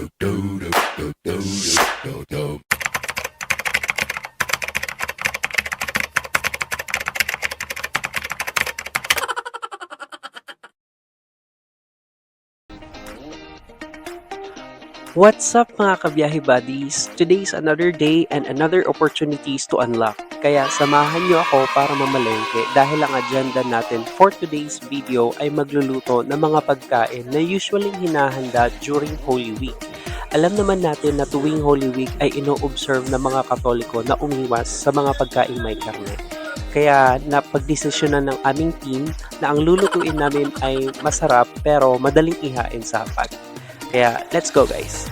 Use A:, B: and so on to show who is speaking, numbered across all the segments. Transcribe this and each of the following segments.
A: What's up mga kabiyahe buddies? Today's another day and another opportunities to unlock. Kaya samahan niyo ako para mamalengke dahil ang agenda natin for today's video ay magluluto ng mga pagkain na usually hinahanda during Holy Week. Alam naman natin na tuwing Holy Week ay ino-observe ng mga Katoliko na umiwas sa mga pagkain may karne. Kaya napagdesisyonan ng aming team na ang lulutuin namin ay masarap pero madaling ihain sa hapag. Kaya, let's go guys!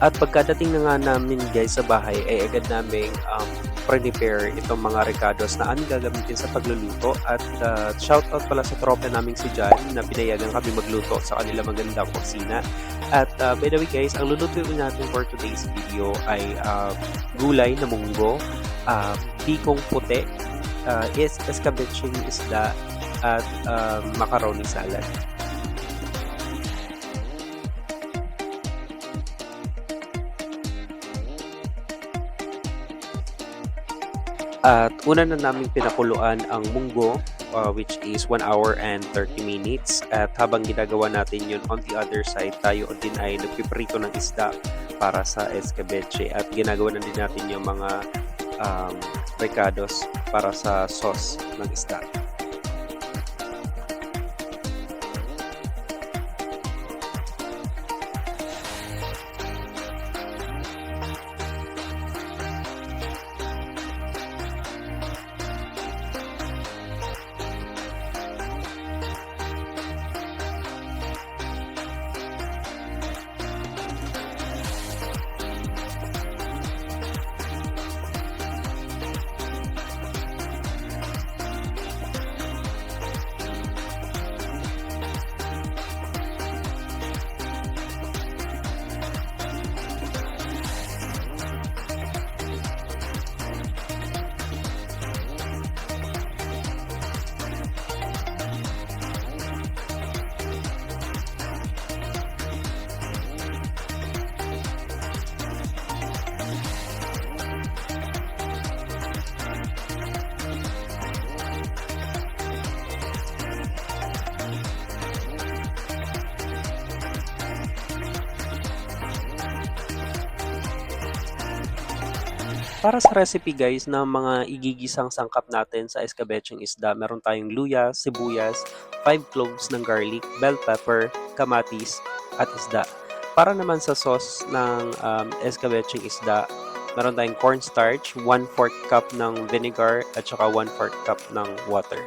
A: At pagkadating na nga namin guys sa bahay ay agad naming prepare itong mga ricados na ang gagamitin sa pagluluto. At shoutout pala sa tropa naming si John na pinayagan kami magluto sa kanila magandang kusina. At by the way guys, ang lulutuin natin for today's video ay gulay na munggo, bikong puti, escabeching isda, at macaroni salad. At una na namin pinakuluan ang munggo, which is 1 hour and 30 minutes. At habang ginagawa natin yun, on the other side, tayo din ay nagpiprito ng isda para sa escabeche. At ginagawa na din natin yung mga ricados para sa sauce ng isda. Para sa recipe guys ng mga igigisang sangkap natin sa escabecheng isda, meron tayong luya, sibuyas, 5 cloves ng garlic, bell pepper, kamatis, at isda. Para naman sa sauce ng escabecheng isda, meron tayong cornstarch, 1/4 cup ng vinegar, at saka 1/4 cup ng water.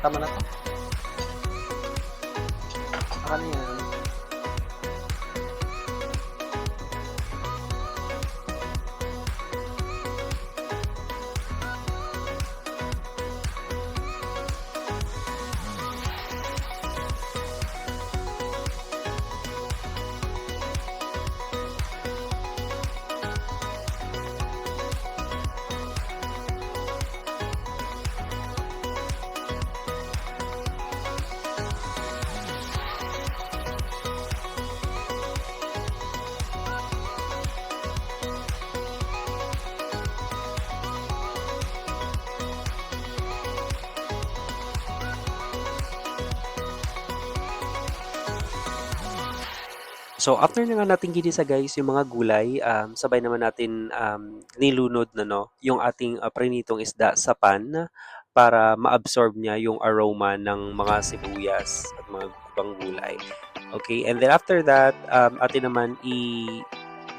A: Tama na to. Saka na yan. So after na nga natin ginisa guys yung mga gulay, sabay naman natin nilunod na no, yung ating prinitong isda sa pan para ma-absorb niya yung aroma ng mga sibuyas at mga ibang gulay. Okay, and then after that, atin naman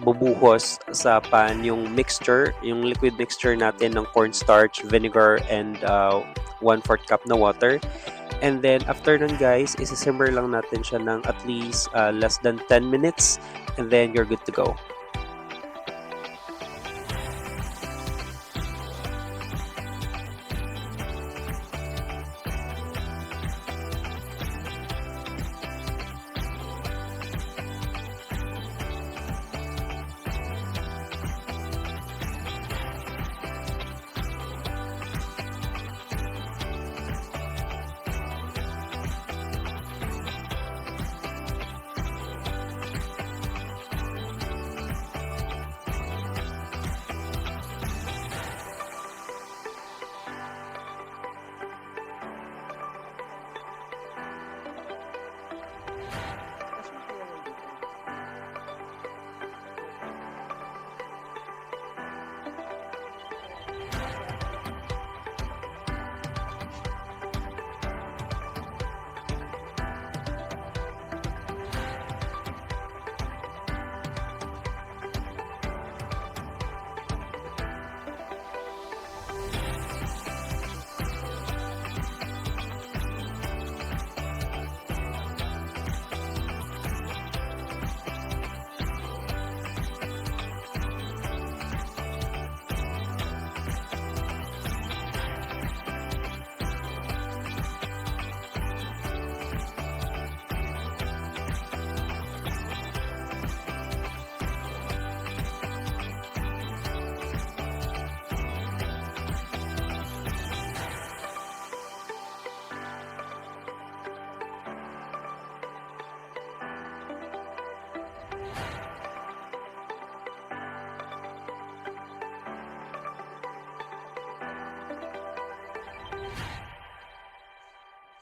A: bubuhos sa pan yung mixture, yung liquid mixture natin ng cornstarch, vinegar, and 1/4 cup na water. And then after nun guys, isi-simmer lang natin siya ng at least less than 10 minutes and then you're good to go.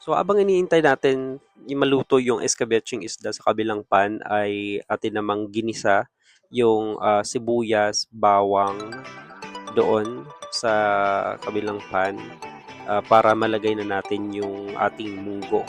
A: So habang iniintay natin yung maluto yung escabecheng isda sa kabilang pan ay atin namang ginisa yung sibuyas, bawang doon sa kabilang pan para malagay na natin yung ating munggo.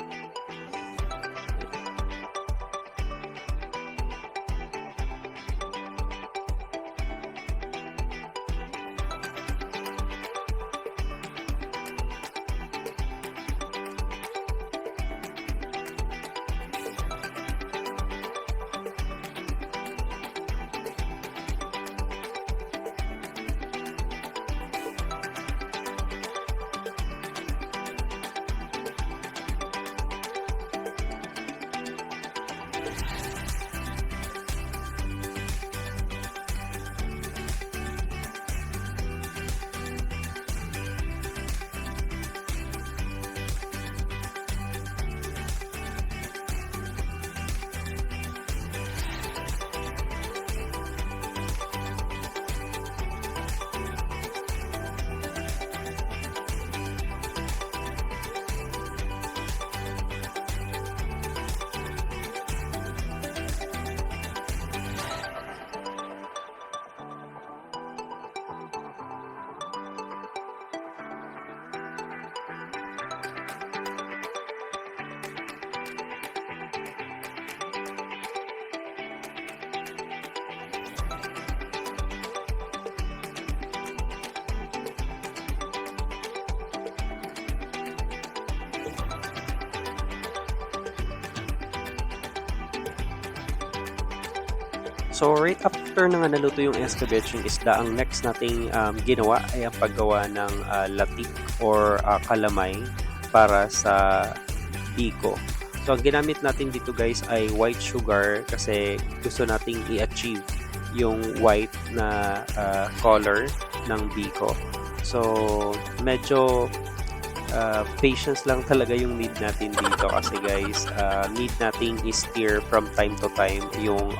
A: So right after na nga naluto yung escabecheng isda, ang next nating ginawa ay ang paggawa ng latik or kalamay para sa biko. So ang ginamit natin dito guys ay white sugar kasi gusto nating i-achieve yung white na color ng biko. So medyo patience lang talaga yung need natin dito kasi guys, need nating i-stir from time to time yung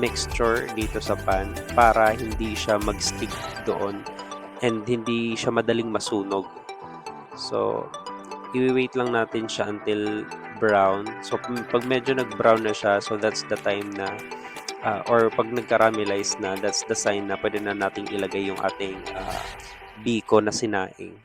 A: mixture dito sa pan para hindi siya mag-stick doon and hindi siya madaling masunog. So, i-wait lang natin siya until brown. So pag medyo nag-brown na siya, so that's the time na or pag nag-caramelize na, that's the sign na pwede na nating ilagay yung ating biko na sinaing.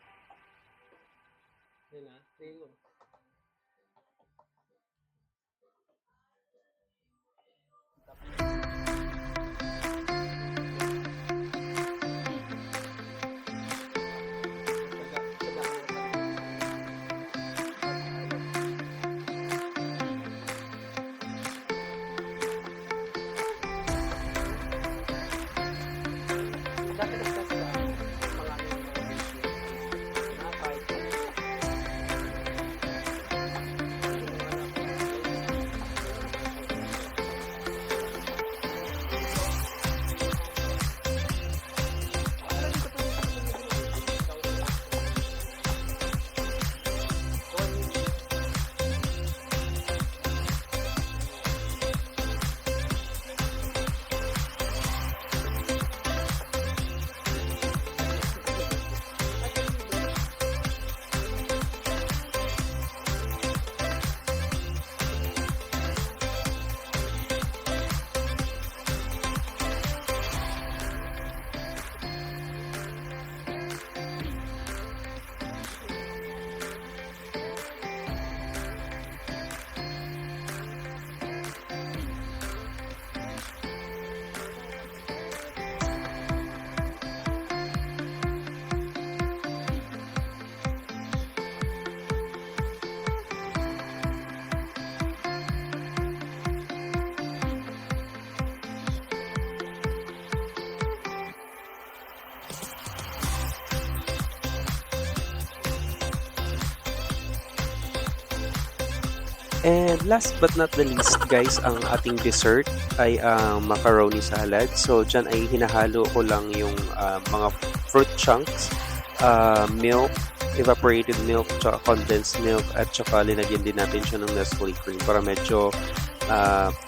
A: And last but not the least guys, ang ating dessert ay ang macaroni salad. So dyan ay hinahalo ko lang yung mga fruit chunks, milk, evaporated milk, tsaka condensed milk, at tsaka linagyan din natin siya ng Nestle cream para medyo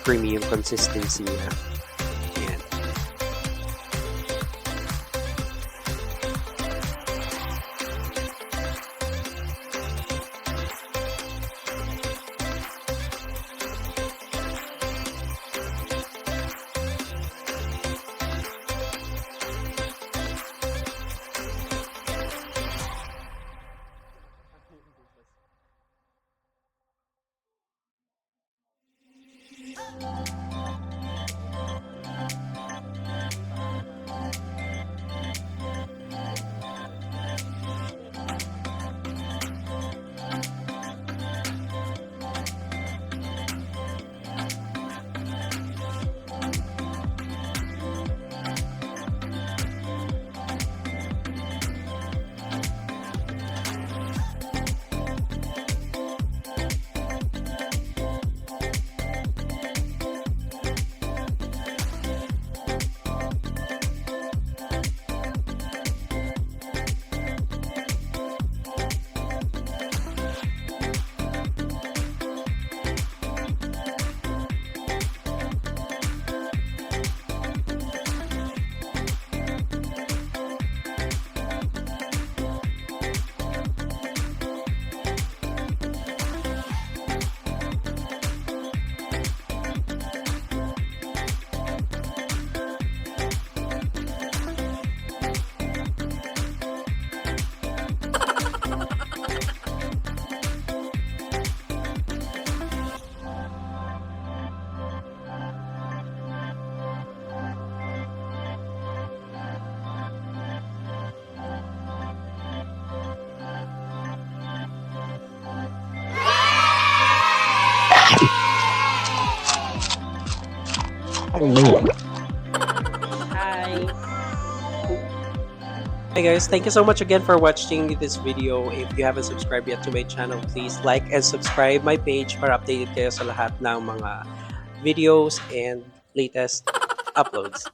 A: creamy yung consistency niya. Ayan.
B: Hi.
A: Hey guys, thank you so much again for watching this video. If you haven't subscribed yet to my channel, please like and subscribe my page para updated kayo sa lahat ng mga videos and latest uploads.